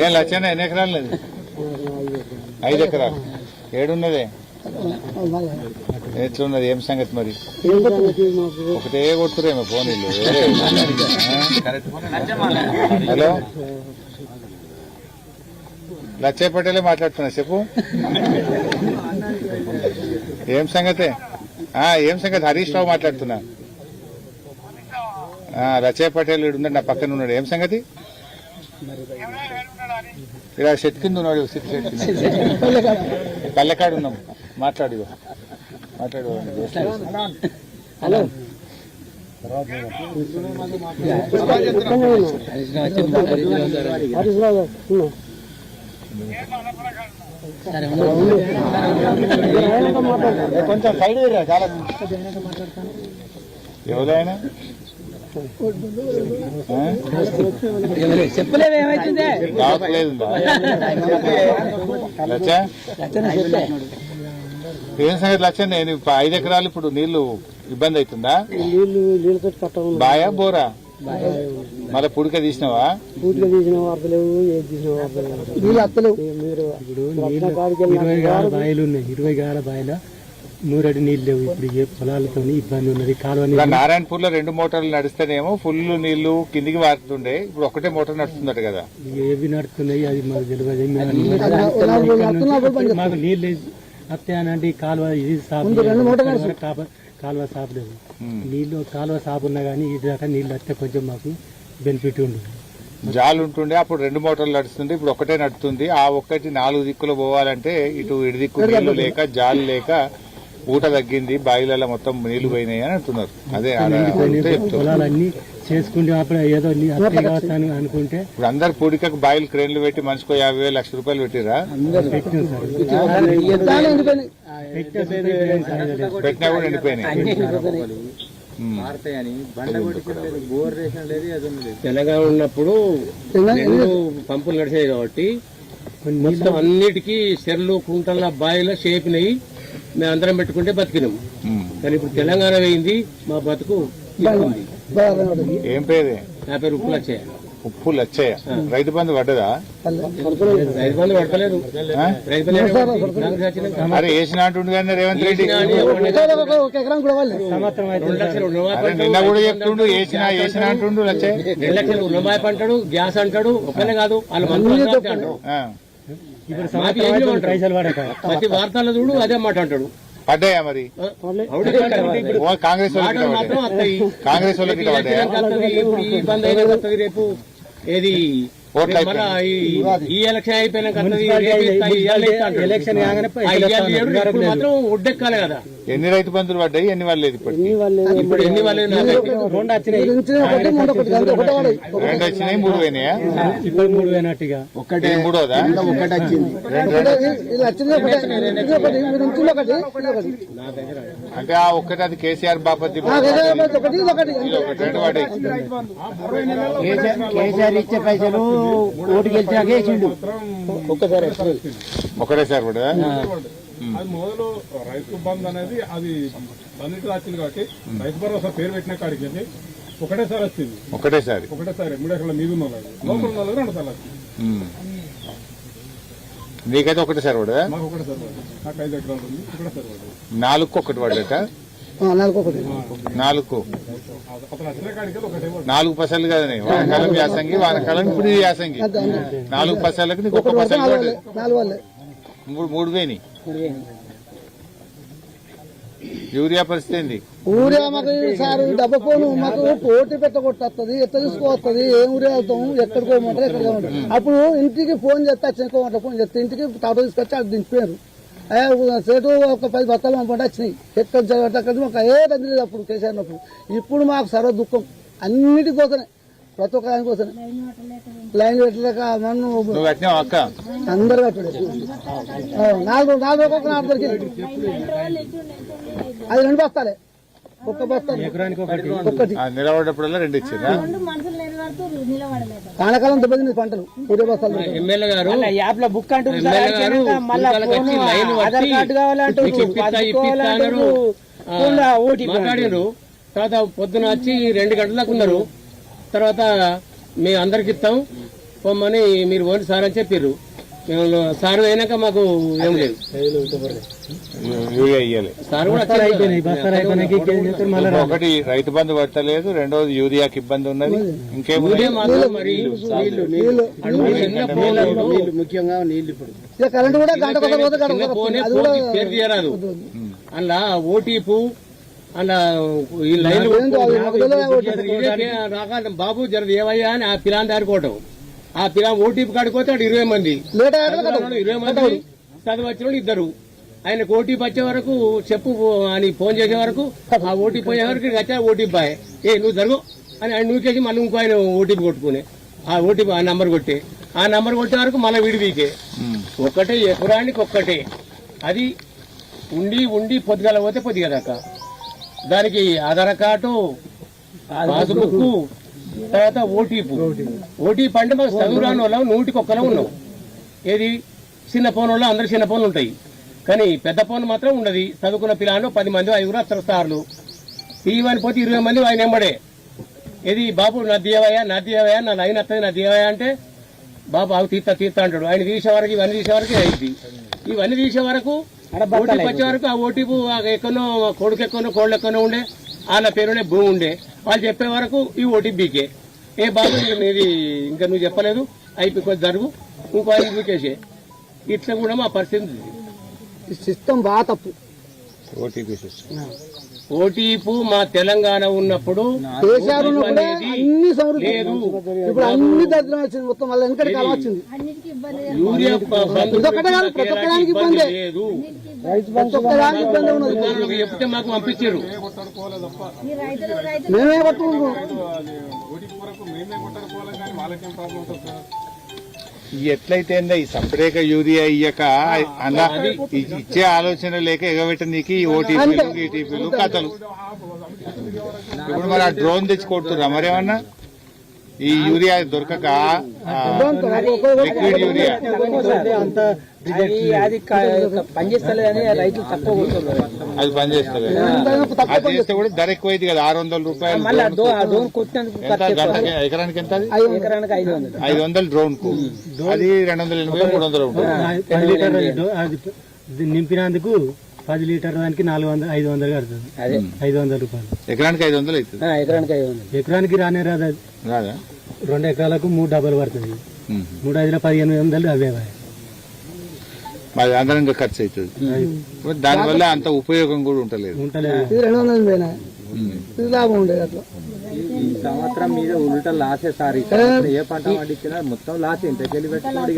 ఏం లచ్చన ఎన్ని ఎకరాలు లేదు? 5 ఎకరాలు. ఏడున్నదే ఎట్లున్నది? ఏం సంగతి మరి? ఒకటే కొడుతురేమో ఫోన్ ఇల్లు. హలో, లచ్చయ్య పటేలే మాట్లాడుతున్నా, చెప్పు ఏం సంగతే? ఏం సంగతి? హరీష్ రావు మాట్లాడుతున్నా. లచ్చయ్య పటేల్ ఉన్నాడు, నా పక్కన ఉన్నాడు. ఏం సంగతి? ఇలా చెట్టు కింద ఉన్నాడు, సిట్ చెట్టు కింద. పల్లెకాడు ఉన్నాం, మాట్లాడు. హలో, కొంచెం సైడ్ చాలా. ఎవరైనా చెప్పలేదు ఏమైతుంది? ఏం సంగతి లచ్చన్న? 5 ఎకరాలు ఇప్పుడు నీళ్లు ఇబ్బంది అవుతుందా? బాయా బోరా? మళ్ళీ పుడిక తీసినావా? పూటిగా తీసిన వార్తలేవు, ఏది తీసిన వార్తలేవు. నీళ్ళు అత్తలేవు. మీరు 20 గాల బాయిలు ఉన్నాయి, 20 గాల బాయిల 100 అడి నీళ్ళు లేవు. ఇప్పుడు ఏ పొలాలతో ఇబ్బంది ఉన్నది. కాలువ నారాయణపూర్ లో 2 మోటార్లు నడిస్తేనేమో ఫుల్ నీళ్లు కిందికి వారుతుండే, ఇప్పుడు ఒకటే మోటార్ నడుస్తుందట కదా? ఏవి నడుస్తున్నాయి అది మాకు తెలియదు. మాకు నీళ్ళు అత్తే కాలువ ఇది కాలువ సాపలేదు. నీళ్లు కాలువ సాపున్నా గానీ ఇది దాకా నీళ్ళు వస్తే కొంచెం మాకు బెనిఫిట్ ఉండదు. జాలు ఉంటుండే, అప్పుడు 2 మోటార్లు నడుస్తుంది, ఇప్పుడు ఒకటే నడుస్తుంది. ఆ ఒక్కటి 4 దిక్కులు పోవాలంటే ఇటు ఇటు దిక్కు నీళ్లు లేక, జాలు లేక ఊట తగ్గింది, బాయిలలో మొత్తం నీళ్లు పోయినాయి అని అంటున్నారు. అదే పొలాలన్నీ చేసుకుంటే అప్పుడు ఏదో అనుకుంటే ఇప్పుడు అందరు పూడికకు బాయిలు క్రేన్లు పెట్టి మనిషికో 50,000 లక్ష రూపాయలు పెట్టిరా? పెట్టినా కూడా ఎండిపోయినాయి. తెలంగాణ ఉన్నప్పుడు 2 పంపులు నడిచాయి కాబట్టి మొత్తం అన్నిటికీ చెర్లు, కుంటల, బాయిల షేపినాయి. మేము అందరం పెట్టుకుంటే బతికినాము. కానీ ఇప్పుడు తెలంగాణ వేయింది, మా బతుకు. ఏం పేరు? నా పేరు ఉప్పులచ్చయ్య. ఉప్పులచ్చయ్య. రైతు బంధు పడ్డదా? రైతు బంధు పడతలేదు. అరే వేసిన అంటుండే కానీ రేవంత్ రెడ్డి నిన్న కూడా చెప్తుండు, వేసిన అంటుండు. 2 లక్షలు రుణమాఫీ అంటాడు, గ్యాస్ అంటాడు. ఒకనే కాదు, వాళ్ళ మంత్రులు అంటాడు. ప్రతి వార్తల్లో చూడు అదే మాట అంటాడు. పడ్డాయా మరి? కాంగ్రెస్ మాత్రం వస్తాయి. కాంగ్రెస్ వాళ్ళకి ఇబ్బంది అయినా వస్తుంది. రేపు ఏది ఈ ఎలక్షన్ అయిపోయినాక మాత్రం ఒడ్డెక్కాలి కదా. ఎన్ని రైతు బంధువులు పడ్డాయి? ఎన్ని వాళ్ళు లేదు? ఇప్పుడు ఎన్ని వాళ్ళు 2 వచ్చినాయి, 3 పోయినాయా? ఇప్పుడు 3 పోయినట్టుగా ఒకటి 3వదా? ఒకటి వచ్చింది. అంటే ఆ ఒక్కటి అది కేసీఆర్ బాపతి 2 పడ్డాయి. కేసీఆర్ ఇచ్చే పైసలు ఓటు గెలిచాక వేసిండు ఒకటేసారి పడ్డా? అది మొదలు రైతు బంధు అనేది అది అన్నిటి వచ్చింది కాబట్టి రైతు భరోసా పేరు పెట్టిన కాడికి ఒకటేసారి వచ్చింది. ఒకటేసారి 3 ఎకరాల మీద ఉన్న లోపల 2 సార్లు వచ్చింది. నీకైతే ఒకటేసారి పడ్డా? మాకు ఒకటేసారి పడ్డా. నాకు 5 ఎకరాలు ఉంది, ఒకటేసారి పడ్డా. 4కు ఒకటి పడ్డట? 4కు 4 పసలు కదనే. వానకాలం వ్యాసంగి, వానకాలం ఇప్పుడు వ్యాసంగి. 4 పసలకు నీకు 1 పసలు పడ్డది. 3 వేని. యూరియా పరిస్థితి ఏంది? ఊరియా మాకు సార్ డబ్బపోను మాకు పోటీ పెట్టగొట్టేస్తుంది. ఎట్లా తీసుకోవస్తుంది? ఏం ఊరియా వెళ్తాము? ఎక్కడికి పోమంటారు, ఎక్కడికి పోమంటారు. అప్పుడు ఇంటికి ఫోన్ చేస్తే చెప్పుకోమంటారు. ఫోన్ చేస్తే ఇంటికి టాటో తీసుకొచ్చి అది దించిపోయారు. సేటు ఒక 10 బత్తాలు పంపండి వచ్చినాయి. ఎక్కడ అక్కడ మాకు ఏ రంది లేదు అప్పుడు కేసీఆర్నప్పుడు. ఇప్పుడు మాకు సర్వ దుఃఖం అన్నిటి కోసమే, ప్రతి ఒక్క దాని కోసమే. లైన్ పెట్టలేక అక్క అందరు కట్టలేదు. 4 రూపాయలు నాకు దొరికింది. అది 2 బస్తాలే, 1 బస్తా ఒక్కటి. నిలబడేప్పుడల్లా 2 ఇచ్చిందా? వానకాలం దెబ్బతింది పంటలు. 20 బస్తాలు. ఎమ్మెల్యే గారు యాప్ లో బుక్ అంటూ ఆధార్ కార్డు కావాలంటూ మాట్లాడారు. తర్వాత పొద్దున వచ్చి 2 గంటలకు ఉన్నారు. తర్వాత మేము అందరికి ఇస్తాం పొమ్మని మీరు ఓన్లీ సార్ అని చెప్పారు. మేము సార్ అయినాక మాకు ఏం లేదు. యూరియా ఇయ్యాలి. సార్ కూడా ఒకటి రైతు బంధు పట్టలేదు, రెండోది యూరియాకి ఇబ్బంది ఉన్నది, ఇంకేమో ముఖ్యంగా నీళ్లు ఇప్పుడు కరెంట్ కూడా పేరు తీయరాదు. అలా ఓటీపు అలా ఈ లైన్ రాక బాబు జరదు ఏవయ్యా అని ఆ పిలాన్ దారుకోవటం. ఆ పిలా ఓటీపీ కాడిపోతే అటు 20 మంది 20 మంది చదువు వచ్చిన ఇద్దరు. ఆయనకు ఓటీపీ వచ్చే వరకు చెప్పు అని ఫోన్ చేసే వరకు ఆ ఓటీపీ పోయే వరకు వచ్చా ఓటీపీ బాయ్ నువ్వు జరుగు అని ఆయన నూకేసి మళ్ళీ ఇంకో ఆయన ఓటీపీ కొట్టుకునే ఆ ఓటీపీ ఆ నంబర్ కొట్టే ఆ నంబర్ కొట్టే వరకు మళ్ళీ విడివీకే ఒక్కటే ఎకరానికి ఒక్కటే. అది ఉండి ఉండి పొద్దుగల పోతే పొద్దుగదాకా దానికి ఆధార్ కార్డు పాస్బుక్ తర్వాత ఓటీపీ అంటే మాకు చదువు రాని వాళ్ళం 100కి ఉన్నాం. ఏది చిన్న ఫోన్ వాళ్ళు అందరు చిన్న ఫోన్లు ఉంటాయి కానీ పెద్ద ఫోన్ మాత్రం ఉండదు. చదువుకున్న పిల్లలు 10 మంది 5 అత్తరు తీయమని పోతే 20 మంది ఆయన ఎంబడే ఏది బాబు నా దేవయ్యా నా లైన్ వస్తుంది నా దేవయ్యా అంటే బాబు అవి తీస్తా అంటాడు. ఆయన తీసే వరకు ఇవన్నీ తీసే వరకు అయింది. ఇవన్నీ తీసే వరకు ఓటీపీ వచ్చే వరకు ఆ ఓటీపీ ఎక్కడో కొడుకు ఎక్కడో కోళ్ళు ఎక్కడో ఉండే వాళ్ళ పేరునే భూమి ఉండే వాళ్ళు చెప్పే వరకు ఈ ఓటీపీకే బాబు ఇది ఇంకా నువ్వు చెప్పలేదు అయిపోయి కొద్ది జరుగు ఇంకో ఆయన బీకేసే. ఇట్లా కూడా మా పరిస్థితి సిస్టమ్ బాగా తప్పు. ఓటీపీ సిస్టమ్ ఓటీపీ మా తెలంగాణ ఉన్నప్పుడు కేసీఆర్ ఉన్నప్పుడు అన్ని సమృద్ధి ఇప్పుడు అన్ని దరిద్రం వచ్చింది మొత్తం మళ్ళీ వెనకటి కాలం వచ్చింది. యూరియా ఇదొక్కటే కాదు ప్రతి ఒక్కదానికి ఇబ్బంది లేదు. ప్రతి ఒక్కదానికి ఇబ్బంది ఉన్నది. చెప్తే మాకు పంపించారు మేమే పట్టుకుంటున్నాం. ఓటీపీ వరకు మేమే కొట్టకపోవాలి కానీ వాళ్ళకేం ప్రాబ్లం ఉంటుంది సార్. ఎట్లయితే ఈ సపరేక యూరియా ఇయ్యక అలా ఇచ్చే ఆలోచన లేక ఎగబెట్టనీకి ఈ ఓటీపీలు ఈటీపీలు కథలు. ఇప్పుడు మరి ఆ డ్రోన్ తెచ్చి కొడుతుర్రా మరేమన్నా ఈ యూరియా దొరకక లిక్విడ్ యూరియా అది పనిచేస్తలేదని రైతులు తక్కువ కొడుతున్నారు. అది పనిచేస్తుంది. అది చేస్తే కూడా ధర ఎక్కువైంది కదా 600 రూపాయలు. ఎకరానికి ఎంత? ఎకరానికి 500 డ్రోన్ కు. అది 280 300 ఉంటుంది. నింపినందుకు 10 లీటర్ దానికి 500 కడుతుంది. 500 రూపాయలు ఎకరానికి 500 అవుతుంది. ఎకరానికి రానే రాదు. రాదా? 2 ఎకరాలకు 3 డబ్బాలు పడుతుంది. 3 5 1800 అవే మరి అందరంగా ఖర్చు అవుతుంది. దానివల్ల అంత ఉపయోగం కూడా ఉంటలేదు. ఇది 200 పోయినా ఇది లాభం ఉండేది. అట్లా ఈ సంవత్సరం మీద ఉల్టా లాసే సార్. ఏ పంట పండించినా మొత్తం లాస్ ఇంతకెళ్ళి పెట్టుకోండి.